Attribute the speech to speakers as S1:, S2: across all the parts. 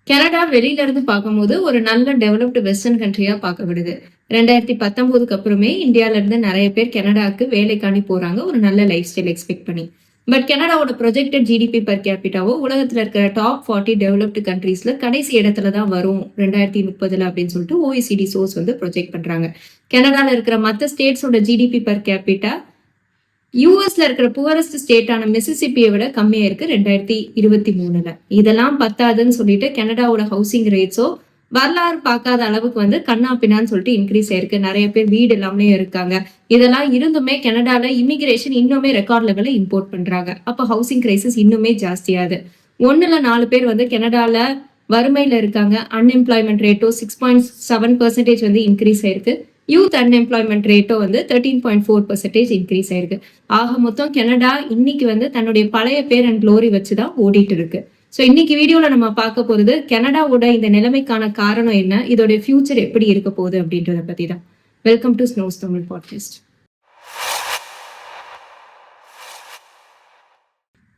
S1: Canada வெளியில இருந்து பார்க்கும்போது ஒரு நல்ல டெவலப்டு வெஸ்டர்ன் கண்ட்ரியா பார்க்கப்படுது. 2019க்கு அப்புறமே இந்தியால இருந்து நிறைய பேர் கனடாக்கு வேலைக்காண்டி போறாங்க. ஒரு நல்ல லைஃப் ஸ்டைல் எக்ஸ்பெக்ட் பண்ணி. பட் கனடாவோட ப்ரொஜெக்டட் ஜிடிபி பெர் கேபிட்டாவோ உலகத்துல இருக்கிற டாப் 40 டெவலப்டு கண்ட்ரீஸ்ல கடைசி இடத்துல தான் வரும் 2030 அப்படின்னு சொல்லிட்டு OECD சோர்ஸ் வந்து ப்ரொஜெக்ட் பண்றாங்க. கனடால இருக்கிற மற்ற ஸ்டேட்ஸோட ஜிடிபி பெர் கேபிட்டா யூஎஸ்ல இருக்கிற புவரஸ்ட் ஸ்டேட்டான மிசிசிப்பியை விட கம்மியா இருக்கு 2023. இதெல்லாம் பத்தாதுன்னு சொல்லிட்டு கனடாவோட ஹவுசிங் ரேட்ஸோ வரலாறு பார்க்காத அளவுக்கு வந்து கண்ணா பின்னான்னு சொல்லிட்டு இன்க்ரீஸ் ஆயிருக்கு. நிறைய பேர் வீடு இல்லாமலே இருக்காங்க. இதெல்லாம் இருந்துமே கனடால இமிகிரேஷன் இன்னுமே ரெக்கார்ட் லெவலில் இம்போர்ட் பண்றாங்க. அப்போ ஹவுசிங் கிரைசிஸ் இன்னுமே ஜாஸ்தியாது. 1/4 பேர் வந்து கனடால வறுமையில இருக்காங்க. அன்எம்ப்ளாய்மெண்ட் ரேட்டோ 6.7% வந்து இன்க்ரீஸ் ஆயிருக்கு. யூத் அன்எம்ப்ளாய்மெண்ட் ரேட்டோ வந்து 13.4% இன்க்ரீஸ் ஆயிருக்கு. ஆக மொத்தம் கனடா இன்னைக்கு வந்து தன்னுடைய பழைய பேர் அண்ட் க்ளோரி வச்சுதான் ஓடிட்டு இருக்கு. ஸோ இன்னைக்கு வீடியோல நம்ம பார்க்க போறது கனடாவோட இந்த நிலைமைக்கான காரணம் என்ன, இதோட ஃபியூச்சர் எப்படி இருக்க போகுது அப்படின்றத பத்தி தான். Welcome to Snows Tamil podcast.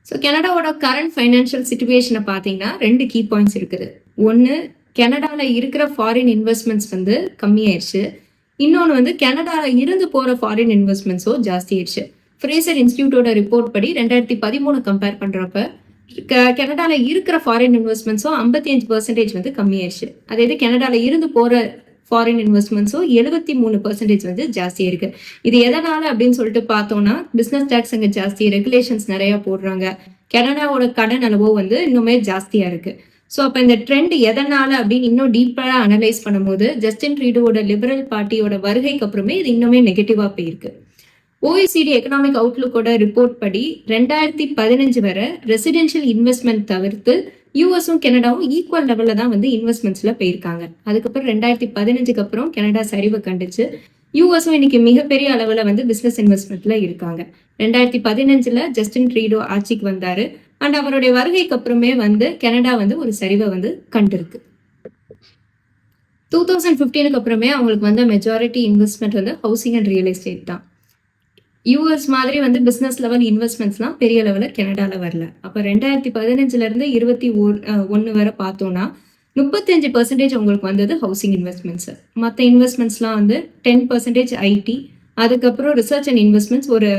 S1: So கனடாவோட கரண்ட் ஃபைனான்சியல் சிச்சுவேஷனை பார்த்தீங்கன்னா 2 கீ பாயிண்ட்ஸ் இருக்குது. ஒன்று, கனடாவில் இருக்கிற ஃபாரின் இன்வெஸ்ட்மெண்ட்ஸ் வந்து கம்மியாயிருச்சு. இன்னொன்று வந்து கனடால இருந்து போகிற ஃபாரின் இன்வெஸ்ட்மெண்ட்ஸோ ஜாஸ்தி ஆயிடுச்சு. ஃப்ரேசர் இன்ஸ்டியூட்டோட ரிப்போர்ட் படி 2013 கம்பேர் பண்ணுறப்ப கனடால இருக்கிற ஃபாரின் இன்வெஸ்ட்மெண்ட்ஸோ 55% வந்து கம்மியாயிருச்சு. அதே இது கனடால இருந்து போகிற ஃபாரின் இன்வெஸ்ட்மெண்ட்ஸோ 73% வந்து ஜாஸ்தியாக இருக்கு. இது எதனால அப்படின்னு சொல்லிட்டு பார்த்தோம்னா, பிஸ்னஸ் டேக்ஸ் அங்கே ஜாஸ்தி, ரெகுலேஷன்ஸ் நிறையா போடுறாங்க. கனடாவோட கடன் அளவோ வந்து இன்னுமே ஜாஸ்தியாக இருக்கு. ஸோ அப்போ இந்த ட்ரெண்ட் எதனால அப்படின்னு இன்னும் டீப்பாக அனலைஸ் பண்ணும்போது ஜஸ்டின் ட்ரூடோவோட லிபரல் பார்ட்டியோட வருகைக்கு அப்புறமே இது இன்னுமே நெகட்டிவாக போயிருக்கு. OECD எக்கனாமிக் அவுட்லுக்கோட ரிப்போர்ட் படி 2015 வரை ரெசிடென்ஷியல் இன்வெஸ்ட்மெண்ட் தவிர்த்து யூஎஸும் கனடாவும் ஈக்குவல் லெவலில் தான் வந்து இன்வெஸ்ட்மெண்ட்ஸில் போயிருக்காங்க. அதுக்கப்புறம் 2015க்கு அப்புறம் கனடா சரிவை கண்டுச்சு. யூஎஸும் இன்னைக்கு மிகப்பெரிய அளவில் வந்து பிஸ்னஸ் இன்வெஸ்ட்மெண்ட்ல இருக்காங்க. 2015 ஜஸ்டின் ட்ரூடோ ஆட்சிக்கு வந்தாரு. அண்ட் அவருடைய வருகைக்கு அப்புறமே வந்து கனடா வந்து ஒரு சரிவை வந்து கண்டிருக்கு. 2015க்கு அப்புறமே அவங்களுக்கு வந்து மெஜாரிட்டி இன்வெஸ்ட்மெண்ட் வந்து ஹவுசிங் அண்ட் ரியல் எஸ்டேட் தான். யூஎஸ் மாதிரி வந்து பிஸ்னஸ் லெவல் இன்வெஸ்ட்மெண்ட்ஸ்லாம் பெரிய லெவலில் கனடாவில் வரல. அப்போ 2015 21 வரை பார்த்தோம்னா 35% உங்களுக்கு வந்தது ஹவுசிங் இன்வெஸ்ட்மெண்ட்ஸ். மற்ற இன்வெஸ்ட்மெண்ட்ஸ்லாம் வந்து 10% ஐடி, அதுக்கப்புறம் ரிசர்ச் அண்ட் இன்வெஸ்ட்மெண்ட்ஸ் ஒரு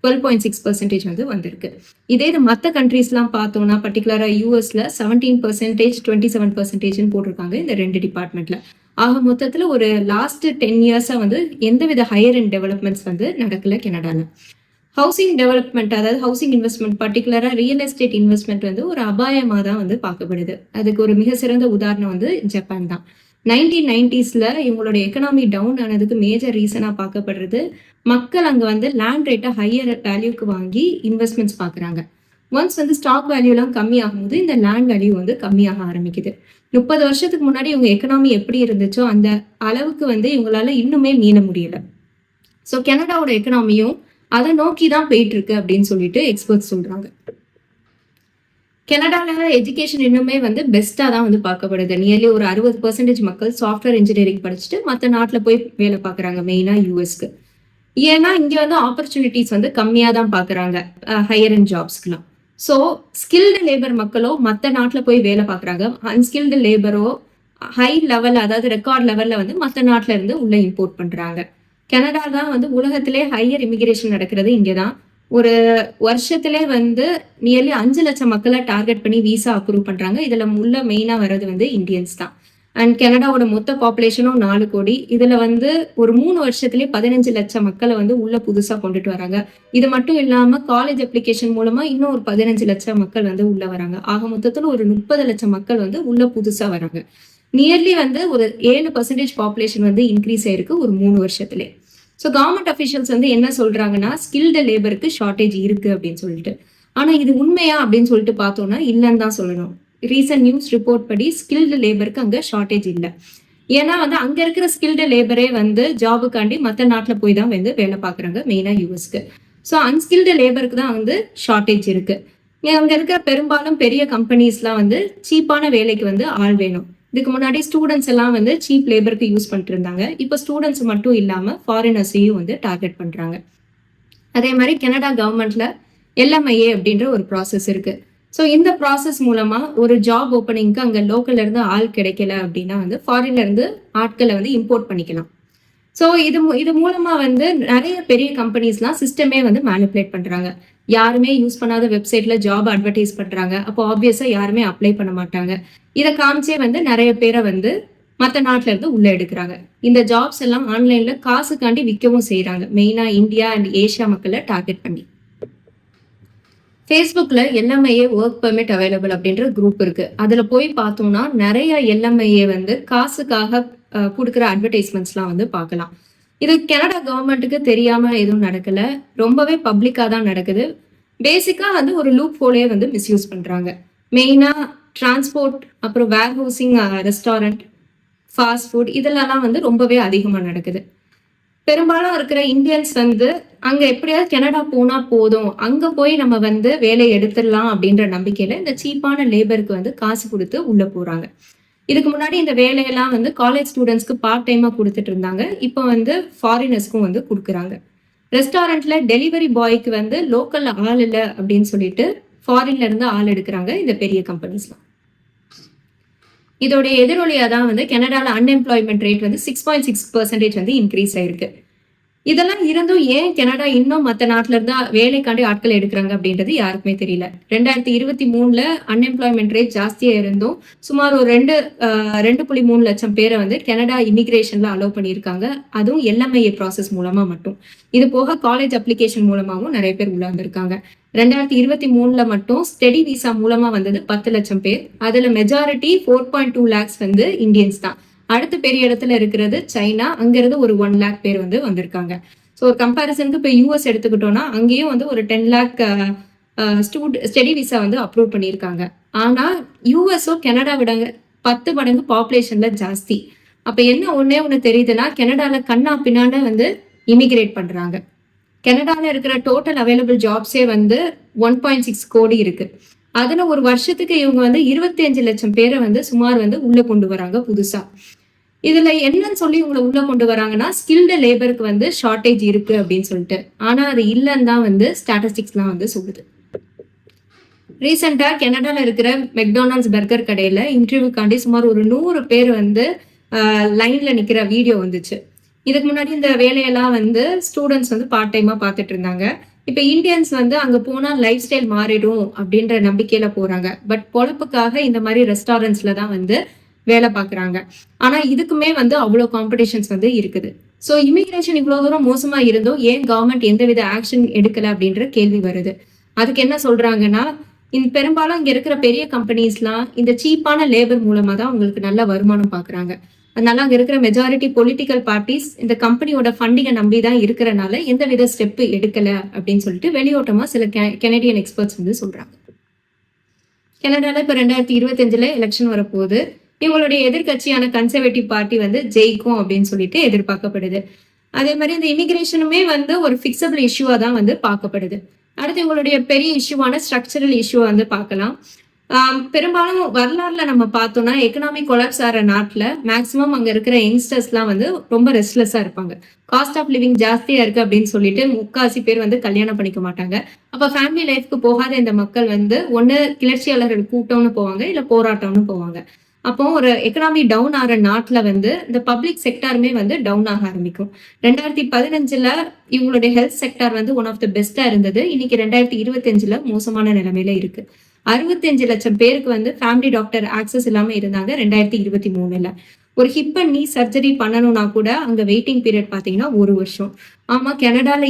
S1: 12.6% வந்து வந்திருக்கு. இதே இது மற்ற கண்ட்ரீஸ்லாம் பார்த்தோம்னா பர்டிகுலராக யூஎஸ்ல 17%, 27% போட்டிருக்காங்க இந்த 2 டிபார்ட்மெண்ட்ல. ஆக மொத்தத்தில் ஒரு லாஸ்ட் 10 இயர்ஸாக வந்து எந்தவித ஹையர் அண்ட் டெவலப்மெண்ட்ஸ் வந்து நடக்கல கனடால. ஹவுசிங் டெவலப்மெண்ட், அதாவது ஹவுசிங் இன்வெஸ்ட்மெண்ட், பர்டிகுலராக ரியல் எஸ்டேட் இன்வெஸ்ட்மெண்ட் வந்து ஒரு அபாயமாக தான் வந்து பார்க்கப்படுது. அதுக்கு ஒரு மிக சிறந்த உதாரணம் வந்து ஜப்பான் தான். 1990s இவங்களோட எக்கனாமி டவுன் ஆனதுக்கு மேஜர் ரீசனாக பார்க்கப்படுறது மக்கள் அங்கே வந்து லேண்ட் ரேட்டை ஹையர் வேல்யூக்கு வாங்கி இன்வெஸ்ட்மெண்ட்ஸ் பார்க்குறாங்க. ஒன்ஸ் வந்து ஸ்டாக் வேல்யூலாம் கம்மியாகும் போது இந்த லேண்ட் வேல்யூ வந்து கம்மியாக ஆரம்பிக்குது. 30 வருஷத்துக்கு முன்னாடி இவங்க எக்கனாமி எப்படி இருந்துச்சோ அந்த அளவுக்கு வந்து இவங்களால இன்னுமே மீள முடியல. ஸோ கனடாவோட எக்கனாமியும் அதை நோக்கி தான் போயிட்டு இருக்கு அப்படின்னு சொல்லிட்டு எக்ஸ்பர்ட்ஸ் சொல்றாங்க. கனடால எஜுகேஷன் இன்னுமே வந்து பெஸ்ட்டாக தான் வந்து பார்க்கப்படுது. நியர்லி ஒரு 60% மக்கள் சாஃப்ட்வேர் இன்ஜினியரிங் படிச்சுட்டு மற்ற நாட்டில் போய் வேலை பார்க்குறாங்க, மெயினாக யூஎஸ்க்கு. ஏன்னா இங்கே வந்து ஆப்பர்ச்சுனிட்டிஸ் வந்து கம்மியாக தான் பார்க்குறாங்க ஹையர் அண்ட் ஜாப்ஸ்க்குலாம். ஸோ ஸ்கில்டு லேபர் மக்களோ மற்ற நாட்டில் போய் வேலை பார்க்குறாங்க. அன்ஸ்கில்டு லேபரோ ஹை லெவல், அதாவது ரெக்கார்ட் லெவலில் வந்து மற்ற நாட்டில் இருந்து உள்ளே இம்போர்ட் பண்ணுறாங்க. கனடா தான் வந்து உலகத்திலே ஹையர் இமிகிரேஷன் நடக்கிறது இங்கே தான். ஒரு வருஷத்திலே வந்து நியர்லி 5 லட்சம் மக்களை டார்கெட் பண்ணி விசா அப்ரூவ் பண்ணுறாங்க. இதில் உள்ள மெயினாக வர்றது வந்து இந்தியன்ஸ் தான். அண்ட் கனடாவோட மொத்த பாப்புலேஷனும் 4 கோடி. இதில் வந்து ஒரு 3 வருஷத்துலேயே 15 லட்சம் மக்களை வந்து உள்ள புதுசாக கொண்டுட்டு வராங்க. இது மட்டும் இல்லாமல் காலேஜ் அப்ளிகேஷன் மூலமாக இன்னும் ஒரு 15 லட்சம் மக்கள் வந்து உள்ள வராங்க. ஆக மொத்தத்தில் ஒரு 30 லட்சம் மக்கள் வந்து உள்ள புதுசாக வராங்க. நியர்லி வந்து ஒரு 7% பாப்புலேஷன் வந்து இன்க்ரீஸ் ஆயிருக்கு ஒரு 3 வருஷத்துலேயே. ஸோ கவர்மெண்ட் அஃபிஷியல்ஸ் வந்து என்ன சொல்றாங்கன்னா ஸ்கில்டு லேபருக்கு ஷார்டேஜ் இருக்கு அப்படின்னு சொல்லிட்டு. ஆனால் இது உண்மையா அப்படின்னு சொல்லிட்டு பார்த்தோம்னா இல்லைன்னு தான் சொல்லணும். ரீசன்ட் நியூஸ் ரிப்போர்ட் படி ஸ்கில்டு லேபருக்கு அங்கே ஷார்டேஜ் இல்லை. ஏன்னா வந்து அங்கே இருக்கிற ஸ்கில்டு லேபரே வந்து ஜாபுக்காண்டி மற்ற நாட்டில் போய் தான் வந்து வேலை பார்க்குறாங்க, மெயினாக யூஎஸ்க்கு. ஸோ அன்ஸ்கில்டு லேபருக்கு தான் வந்து ஷார்டேஜ் இருக்கு. அங்கே இருக்கிற பெரும்பாலும் பெரிய கம்பெனிஸ்லாம் வந்து சீப்பான வேலைக்கு வந்து ஆள் வேணும். இதுக்கு முன்னாடி ஸ்டூடெண்ட்ஸ் எல்லாம் வந்து சீப் லேபருக்கு யூஸ் பண்ணிட்டு இருந்தாங்க. இப்போ ஸ்டூடெண்ட்ஸ் மட்டும் இல்லாமல் ஃபாரினர்ஸையும் வந்து டார்கெட் பண்ணுறாங்க. அதே மாதிரி கனடா கவர்மெண்ட்ல LMIA அப்படின்ற ஒரு ப்ராசஸ் இருக்கு. ஸோ இந்த ப்ராசஸ் மூலமா ஒரு ஜாப் ஓப்பனிங்க்கு அங்க லோக்கல்ல இருந்து ஆள் கிடைக்கல அப்படின்னா வந்து ஃபாரின்ல இருந்து ஆட்களை வந்து இம்போர்ட் பண்ணிக்கலாம். ஸோ இது மூலமா வந்து நிறைய பெரிய கம்பெனிஸ்லாம் சிஸ்டமே வந்து மேனிபுலேட் பண்றாங்க. யாருமே யூஸ் பண்ணாத வெப்சைட்ல ஜாப் அட்வர்டைஸ் பண்றாங்க. அப்போ ஆப்வியஸா யாருமே அப்ளை பண்ண மாட்டாங்க. இத காமிச்சே வந்து நிறைய பேரை வந்து மத்த நாட்டுல இருந்து உள்ள எடுக்குறாங்க. இந்த ஜாப்ஸ் எல்லாம் ஆன்லைன்ல காசுக்காண்டி விற்கவும் செய்றாங்க. மெயினா இந்தியா அண்ட் ஏசியா மக்களை டார்கெட் பண்ணி. Facebookல எல்எம்ஐஏ ஒர்க் பெர்மிட் அவைலபிள் அப்படின்ற குரூப் இருக்கு. அதுல போய் பார்த்தோம்னா நிறைய எல்எம்ஐஏ வந்து காசுக்காக குடுக்குற அட்வர்டைஸ்மெண்ட்ஸ்லாம் வந்து பார்க்கலாம். இது கனடா கவர்மெண்ட்டுக்கு தெரியாம எதுவும் நடக்கல. ரொம்பவே பப்ளிக்கா தான் நடக்குது. பேசிக்கா வந்து ஒரு லூப் ஹோலே வந்து மிஸ்யூஸ் பண்றாங்க. மெயினா டிரான்ஸ்போர்ட், அப்புறம் வேர் ஹவுசிங், ரெஸ்டாரண்ட், ஃபாஸ்ட் ஃபுட் இதெல்லாம் வந்து ரொம்பவே அதிகமா நடக்குது. பெரும்பாலும் இருக்கிற இந்தியன்ஸ் வந்து அங்க எப்படியாவது கனடா போனா போதும், அங்க போய் நம்ம வந்து வேலைய எடுத்துடலாம் அப்படின்ற நம்பிக்கையில இந்த சீப்பான லேபருக்கு வந்து காசு குடுத்து உள்ள போறாங்க. இதுக்கு முன்னாடி இந்த வேலையெல்லாம் வந்து காலேஜ் ஸ்டூடண்ட்ஸ்க்கு பார்ட் டைமா குடுத்துட்டு இருந்தாங்க. இப்போ வந்து ஃபாரினர்ஸ்க்கும் வந்து குடுக்குறாங்க. ரெஸ்டாரண்ட்ல டெலிவரி பாய்க்கு வந்து லோக்கல்ல ஆள் இல்ல அப்படின்னு சொல்லிட்டு ஃபாரின்ல இருந்து ஆள் எடுக்குறாங்க இந்த பெரிய கம்பெனிஸ்லாம். இதோடைய எதிரொலியா தான் வந்து கனடால அன்எம்ப்ளாய்மெண்ட் ரேட் வந்து 6.6% வந்து இன்க்ரீஸ் ஆயிருக்கு. இதெல்லாம் இருந்தும் ஏன் கனடா இன்னும் மத்த நாட்டுல இருந்து வேலைக்காண்டி ஆட்கள் எடுக்குறாங்க அப்படின்றது யாருக்குமே தெரியல. 2023ல அன்எம்ப்ளாய்மெண்ட் ரேட் ஜாஸ்தியா இருந்தும் சுமார் ஒரு 2.3 லட்சம் பேரை வந்து கனடா இமிகிரேஷன்ல அலோவ் பண்ணியிருக்காங்க. அதுவும் எல்எம்ஐஏ ப்ராசஸ் மூலமா மட்டும். இது போக காலேஜ் அப்ளிகேஷன் மூலமாவும் நிறைய பேர் உள்ள வந்திருக்காங்க. 2023ல மட்டும் ஸ்டடி விசா மூலமா வந்தது 10 லட்சம் பேர். அதுல மெஜாரிட்டி 4.2 லேக்ஸ் வந்து இந்தியன்ஸ் தான். அடுத்த பெரிய இடத்துல இருக்கிறது சைனா. அங்கிருந்து ஒரு 1 லேக் பேர் வந்து வந்திருக்காங்க. ஸோ ஒரு கம்பேரிசனுக்கு இப்போ யூஎஸ் எடுத்துக்கிட்டோம்னா அங்கேயும் வந்து ஒரு 10 லேக் ஸ்டடி விசா வந்து அப்ரூவ் பண்ணியிருக்காங்க. ஆனா யூஎஸ்ஓ கனடா விட 10 மடங்கு பாப்புலேஷன்ல ஜாஸ்தி. அப்ப என்ன ஒண்ணு தெரியுதுன்னா கனடால கண்ணா பின்னாண்ட வந்து இமிகிரேட் பண்றாங்க. கனடால இருக்கிற டோட்டல் அவைலபிள் ஜாப்ஸே வந்து 1.6 கோடி இருக்கு. அதுல ஒரு வருஷத்துக்கு இவங்க வந்து 25 லட்சம் பேரை வந்து சுமார் வந்து உள்ள கொண்டு வராங்க புதுசா. இதுல என்னன்னு சொல்லி உங்களை உள்ள கொண்டு வராங்கன்னா ஸ்கில்டு லேபருக்கு வந்து ஷார்டேஜ் இருக்கு அப்படின்னு சொல்லிட்டு. ஆனா அது இல்லைன்னு தான் வந்து ஸ்டாட்டிஸ்டிக்ஸ்லாம் வந்து சொல்லுது. ரீசெண்டா கனடால இருக்கிற மெக்டானல்ட்ஸ் பர்கர் கடையில இன்டர்வியூக்காண்டி சுமார் ஒரு 100 பேர் வந்து லைன்ல நிக்கிற வீடியோ வந்துச்சு. இதுக்கு முன்னாடி இந்த வேலையெல்லாம் வந்து ஸ்டூடெண்ட்ஸ் வந்து பார்ட் டைமா பார்த்துட்டு இருந்தாங்க. இப்ப இந்தியன்ஸ் வந்து அங்க போனா லைஃப் ஸ்டைல் மாறிடும் அப்படின்ற நம்பிக்கையில போறாங்க. பட் பொழப்புக்காக இந்த மாதிரி ரெஸ்டாரண்ட்ஸ்ல தான் வந்து வேலை பார்க்குறாங்க. ஆனா இதுக்குமே வந்து அவ்வளோ காம்படிஷன்ஸ் வந்து இருக்குது. ஸோ இமிகிரேஷன் இவ்வளோ தூரம் மோசமா இருந்தும் ஏன் கவர்மெண்ட் எந்தவித ஆக்ஷன் எடுக்கல அப்படின்ற கேள்வி வருது. அதுக்கு என்ன சொல்றாங்கன்னா பெரும்பாலும் இங்க இருக்கிற பெரிய கம்பெனிஸ்லாம் இந்த சீப்பான லேபர் மூலமா தான் உங்களுக்கு நல்ல வருமானம் பார்க்குறாங்க. அதனால அங்க இருக்கிற மெஜாரிட்டி பொலிட்டிக்கல் பார்ட்டிஸ் இந்த கம்பெனியோட ஃபண்டிங்கை நம்பி தான் இருக்கிறனால எந்தவித ஸ்டெப் எடுக்கல அப்படின்னு சொல்லிட்டு வெளியோட்டமா சில கெனடியன் எக்ஸ்பர்ட்ஸ் வந்து சொல்றாங்க. கனடால இப்ப 2025ல எலெக்ஷன் வரப்போகுது. இவங்களுடைய எதிர்கட்சியான கன்சர்வேட்டிவ் பார்ட்டி வந்து ஜெயிக்கும் அப்படின்னு சொல்லிட்டு எதிர்பார்க்கப்படுது. அதே மாதிரி இந்த இமிகிரேஷனுமே வந்து ஒரு ஃபிக்ஸபிள் இஷ்யூவா தான் வந்து பார்க்கப்படுது. அடுத்து இவங்களுடைய பெரிய இஷ்யூவான ஸ்ட்ரக்சரல் இஷ்யூ வந்து பார்க்கலாம். பெரும்பாலும் வரலாறுல நம்ம பார்த்தோம்னா எக்கனாமிக் கொலாப்ஸ் ஆகிற நாட்டில் மேக்சிமம் அங்கே இருக்கிற யங்ஸ்டர்ஸ்லாம் வந்து ரொம்ப ரெஸ்ட்லெஸ்ஸாக இருப்பாங்க. காஸ்ட் ஆஃப் லிவிங் ஜாஸ்தியாக இருக்குது அப்படின்னு சொல்லிட்டு முக்காசி பேர் வந்து கல்யாணம் பண்ணிக்க மாட்டாங்க. அப்போ ஃபேமிலி லைஃப்க்கு போகாத இந்த மக்கள் வந்து ஒன்று கிளர்ச்சியாளர்கள் கூட்டம்னு போவாங்க, இல்லை போராட்டம்னு போவாங்க. அப்போ ஒரு எக்கனாமி டவுன் ஆகிற நாட்டில் வந்து இந்த பப்ளிக் செக்டாருமே வந்து டவுன் ஆக ஆரம்பிக்கும். 2015ல் இவங்களுடைய ஹெல்த் செக்டார் வந்து ஒன் ஆஃப் த பெஸ்டா இருந்தது. இன்னைக்கு 2025ல் மோசமான நிலைமையில இருக்கு. 65 லட்சம் பேருக்கு வந்து ஃபேமிலி டாக்டர் ஆக்சஸ் இல்லாம இருந்தாங்க 2023ல. ஒரு ஹிப் அண்ட் நீ சர்ஜரி பண்ணணும்னா கூட அங்க வெயிட்டிங் பீரியட் பாத்தீங்கன்னா 1 வருஷம். ஆமா, கனடால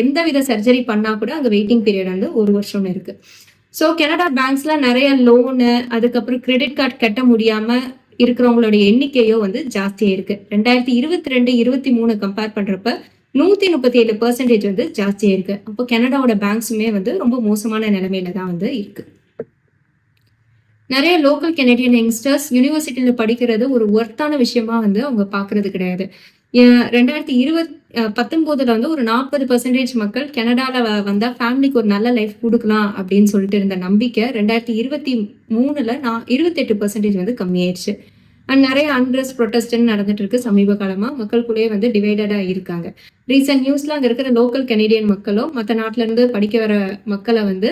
S1: எந்த வித சர்ஜரி பண்ணா கூட அங்க வெயிட்டிங் பீரியட் வந்து 1 வருஷம்னு இருக்கு. ஸோ கனடா பேங்க்ஸ்ல நிறைய லோனு, அதுக்கப்புறம் கிரெடிட் கார்டு கட்ட முடியாம இருக்கிறவங்களுடைய எண்ணிக்கையோ வந்து ஜாஸ்தியா இருக்கு. 2022-23 கம்பேர் பண்றப்ப 137% வந்து ஜாஸ்தியா இருக்கு. அப்போ கனடாவோட பேங்க்ஸுமே வந்து ரொம்ப மோசமான நிலைமையில தான் வந்து இருக்கு. நிறைய லோக்கல் கெனடியன் யங்ஸ்டர்ஸ் யூனிவர்சிட்டியில படிக்கிறது ஒரு ஒர்த்தான விஷயமா வந்து அவங்க பாக்குறது கிடையாது. 2019ல வந்து ஒரு 40% மக்கள் கனடால வந்தா ஃபேமிலிக்கு ஒரு நல்ல லைஃப் கொடுக்கலாம் அப்படின்னு சொல்லிட்டு இருந்த நம்பிக்கை 2023ல 28% வந்து கம்மியாயிடுச்சு. அண்ட் நிறைய அன்ரெஸ்ட் ப்ரொட்டஸ்ட் நடந்துட்டு இருக்கு. சமீப காலமா மக்களுக்குள்ளேயே வந்து டிவைடடா இருக்காங்க. ரீசெண்ட் நியூஸ்ல அங்க இருக்கிற லோக்கல் கெனடியன் மக்களும் மற்ற நாட்டுல இருந்து படிக்க வர மக்களை வந்து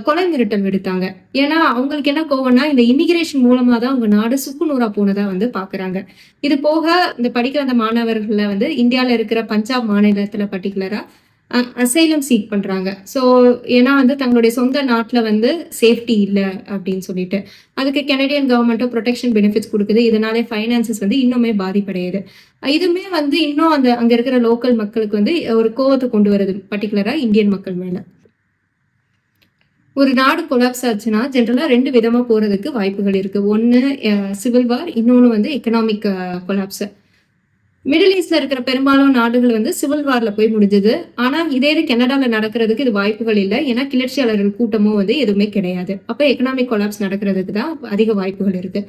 S1: கொலை மிரட்டல் விடுத்தாங்க. ஏன்னா அவங்களுக்கு என்ன கோவம்னா, இந்த இமிகிரேஷன் மூலமா தான் அவங்க நாடு சுக்குநூறா போனதா வந்து பாக்குறாங்க. இது போக இந்த படிக்கிற அந்த மாணவர்கள வந்து இந்தியால இருக்கிற பஞ்சாப் மாநிலத்துல பர்ட்டிகுலரா அசைலம் சீக் பண்றாங்க. ஸோ ஏன்னா வந்து தங்களுடைய சொந்த நாட்டுல வந்து சேஃப்டி இல்ல அப்படின்னு சொல்லிட்டு. அதுக்கு கனடியன் கவர்மெண்ட்டும் புரொடெக்ஷன் பெனிஃபிட்ஸ் குடுக்குது. இதனாலே ஃபைனான்சஸ் வந்து இன்னுமே பாதிப்படையுது. இதுவுமே வந்து இன்னும் அங்க இருக்கிற லோக்கல் மக்களுக்கு வந்து ஒரு கோவத்த கொண்டு வருது. பர்ட்டிகுலரா இந்தியன் மக்கள் மேல. ஒரு நாடு கொலாப்ஸ் ஆச்சுன்னா, ஜெனரலா 2 விதமா போறதுக்கு வாய்ப்புகள் இருக்கு. ஒண்ணு சிவில் வார், இன்னொன்னு வந்து எக்கனாமிக் கொலாப்ஸ். மிடில் ஈஸ்ட்ல இருக்கிற பெரும்பாலான நாடுகள் வந்து சிவில் வார்ல போய் முடிஞ்சது. ஆனா இதே இது கனடால நடக்கிறதுக்கு இது வாய்ப்புகள் இல்ல. ஏன்னா கிளர்ச்சியாளர்கள் கூட்டமும் வந்து எதுவுமே கிடையாது. அப்ப எக்கனாமிக் கொலாப்ஸ் நடக்கிறதுக்கு தான் அதிக வாய்ப்புகள் இருக்கு.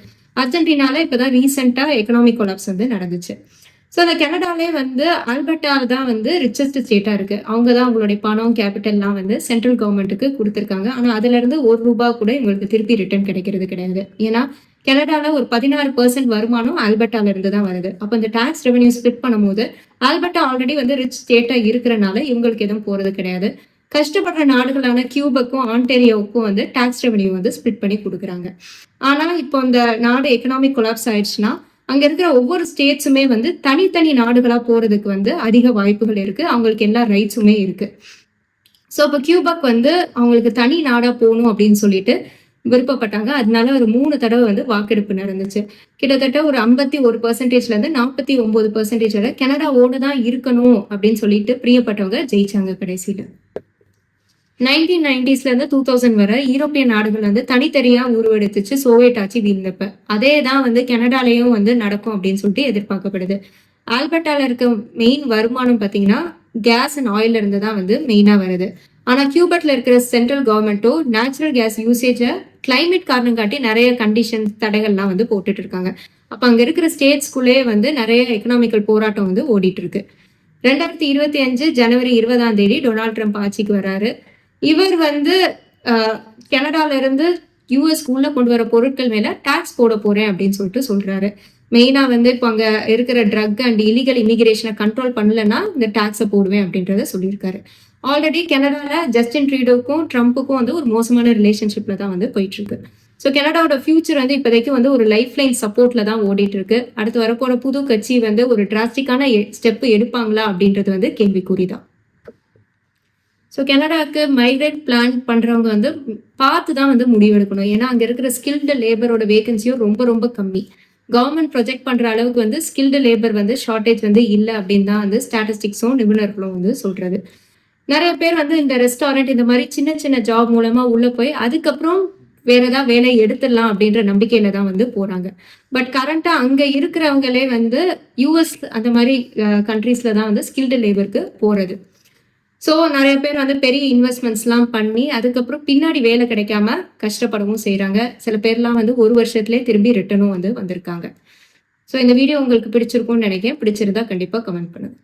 S1: அர்ஜென்டினால இப்பதான் ரீசெண்டா எக்கனாமிக் கொலாப்ஸ் வந்து நடந்துச்சு. ஸோ அந்த கனடாலே வந்து ஆல்பர்டா தான் வந்து ரிச்சஸ்ட் ஸ்டேட்டா இருக்கு. அவங்க தான் அவங்களுடைய பணம், கேபிட்டல்லாம் வந்து சென்ட்ரல் கவர்மெண்ட்டுக்கு குடுத்துருக்காங்க. ஆனா அதுல இருந்து ₹1 கூட இவங்களுக்கு திருப்பி ரிட்டர்ன் கிடைக்கிறது கிடையாது. ஏன்னா கனடால ஒரு 16% வருமானம் ஆல்பர்டால இருந்து தான் வருது. அப்ப இந்த டாக்ஸ் ரெவென்யூ ஸ்ப்ளிட் பண்ணும்போது ஆல்பர்டா ஆல்ரெடி வந்து ரிச் ஸ்டேட்டா இருக்கிறனால இவங்களுக்கு எதுவும் போறது கிடையாது. கஷ்டப்படுற நாடுகளான கியூபக்கும், ஆன்டேரியோவுக்கும் வந்து டாக்ஸ் ரெவென்யூ வந்து ஸ்ப்ளிட் பண்ணி குடுக்குறாங்க. ஆனா இப்போ இந்த நாடு எக்கனாமிக் கொலாப்ஸ் ஆயிடுச்சுன்னா, அங்க இருக்கிற ஒவ்வொரு ஸ்டேட்ஸுமே வந்து தனித்தனி நாடுகளா போறதுக்கு வந்து அதிக வாய்ப்புகள் இருக்கு. அவங்களுக்கு எல்லா ரைட்ஸுமே இருக்கு. ஸோ இப்போ கியூபக் வந்து அவங்களுக்கு தனி நாடா போகணும் அப்படின்னு சொல்லிட்டு விருப்பப்பட்டாங்க. அதனால ஒரு 3 தடவை வந்து வாக்கெடுப்பு நடந்துச்சு. கிட்டத்தட்ட ஒரு 51%ல இருந்து 49% வரை கனடாவோட தான் இருக்கணும் அப்படின்னு சொல்லிட்டு பிரியப்பட்டவங்க ஜெயிச்சாங்க கடைசியில. 1990ஸ்ல இருந்து 2000 வரை யூரோப்பிய நாடுகள் வந்து தனித்தனியா உருவெடுத்துச்சு சோவியட் ஆட்சி வீழ்ந்தப்ப. அதே தான் வந்து கனடாலயும் வந்து நடக்கும் அப்படின்னு சொல்லிட்டு எதிர்பார்க்கப்படுது. ஆல்பர்டால இருக்க மெயின் வருமானம் பாத்தீங்கன்னா கேஸ் அண்ட் ஆயில்ல இருந்து தான் வந்து மெயினா வருது. ஆனா கியூபெட்ல இருக்கிற சென்ட்ரல் கவர்மெண்ட்டோ நேச்சுரல் கேஸ் யூசேஜ கிளைமேட் காரணம் காட்டி நிறைய கண்டிஷன்ஸ் தடைகள்லாம் வந்து போட்டுட்டு இருக்காங்க. அப்ப அங்க இருக்கிற ஸ்டேட்ஸ்குள்ளே வந்து நிறைய எக்கனாமிக்கல் போராட்டம் வந்து ஓடிட்டு இருக்கு. 2025 ஜனவரி 20 டொனால்ட் ட்ரம்ப் ஆட்சிக்கு வராரு. இவர் வந்து கனடால இருந்து யூஎஸ் உள்ள கொண்டு வர பொருட்கள் மேல டாக்ஸ் போட போறேன் அப்படின்னு சொல்லிட்டு சொல்றாரு. மெயினா வந்து இப்போ அங்க இருக்கிற ட்ரக் அண்ட் இல்லீகல் இமிகிரேஷனை கண்ட்ரோல் பண்ணலன்னா இந்த டாக்ஸை போடுவேன் அப்படின்றத சொல்லியிருக்காரு. ஆல்ரெடி கனடால ஜஸ்டின் ட்ரூடோக்கும் ட்ரம்ப்புக்கும் வந்து ஒரு மோசமான ரிலேஷன்ஷிப்ல தான் வந்து போயிட்டு இருக்கு. ஸோ கனடாவோட ஃபியூச்சர் வந்து இப்போதைக்கு வந்து ஒரு லைஃப் லைன் சப்போர்ட்ல தான் ஓடிட்டு இருக்கு. அடுத்து வரப்போற புது கட்சி வந்து ஒரு டிராஸ்டிக்கான ஸ்டெப் எடுப்பாங்களா அப்படின்றது வந்து கேள்விக்குறிதான். ஸோ கனடாவுக்கு மைக்ரேட் பிளான் பண்றவங்க வந்து பார்த்து தான் வந்து முடிவெடுக்கணும். ஏன்னா அங்க இருக்கிற ஸ்கில்டு லேபரோட வேகன்சியும் ரொம்ப ரொம்ப கம்மி. கவர்மெண்ட் ப்ரொஜெக்ட் பண்ற அளவுக்கு வந்து ஸ்கில்டு லேபர் வந்து ஷார்டேஜ் வந்து இல்லை அப்படின்னு தான் வந்து ஸ்டாட்டிஸ்டிக்ஸும் நிபுணர்களும் வந்து சொல்றது. நிறைய பேர் வந்து இந்த ரெஸ்டாரண்ட் இந்த மாதிரி சின்ன சின்ன ஜாப் மூலமா உள்ள போய் அதுக்கப்புறம் வேற ஏதாவது வேலையை எடுத்துடலாம் அப்படின்ற நம்பிக்கையில தான் வந்து போறாங்க. பட் கரண்டா அங்க இருக்கிறவங்களே வந்து யூஎஸ் அந்த மாதிரி கண்ட்ரீஸ்ல தான் வந்து ஸ்கில்டு லேபருக்கு போறது. ஸோ நிறைய பேர் வந்து பெரிய இன்வெஸ்ட்மெண்ட்ஸ்லாம் பண்ணி அதுக்கப்புறம் பின்னாடி வேலை கிடைக்காம கஷ்டப்படவும் செய்கிறாங்க. சில பேர்லாம் வந்து 1 வருஷத்துலேயே திரும்பி ரிட்டனும் வந்து வந்திருக்காங்க. ஸோ இந்த வீடியோ உங்களுக்கு பிடிச்சிருக்கும்னு நினைக்கிறேன். பிடிச்சிருந்தா கண்டிப்பாக கமெண்ட் பண்ணுங்க.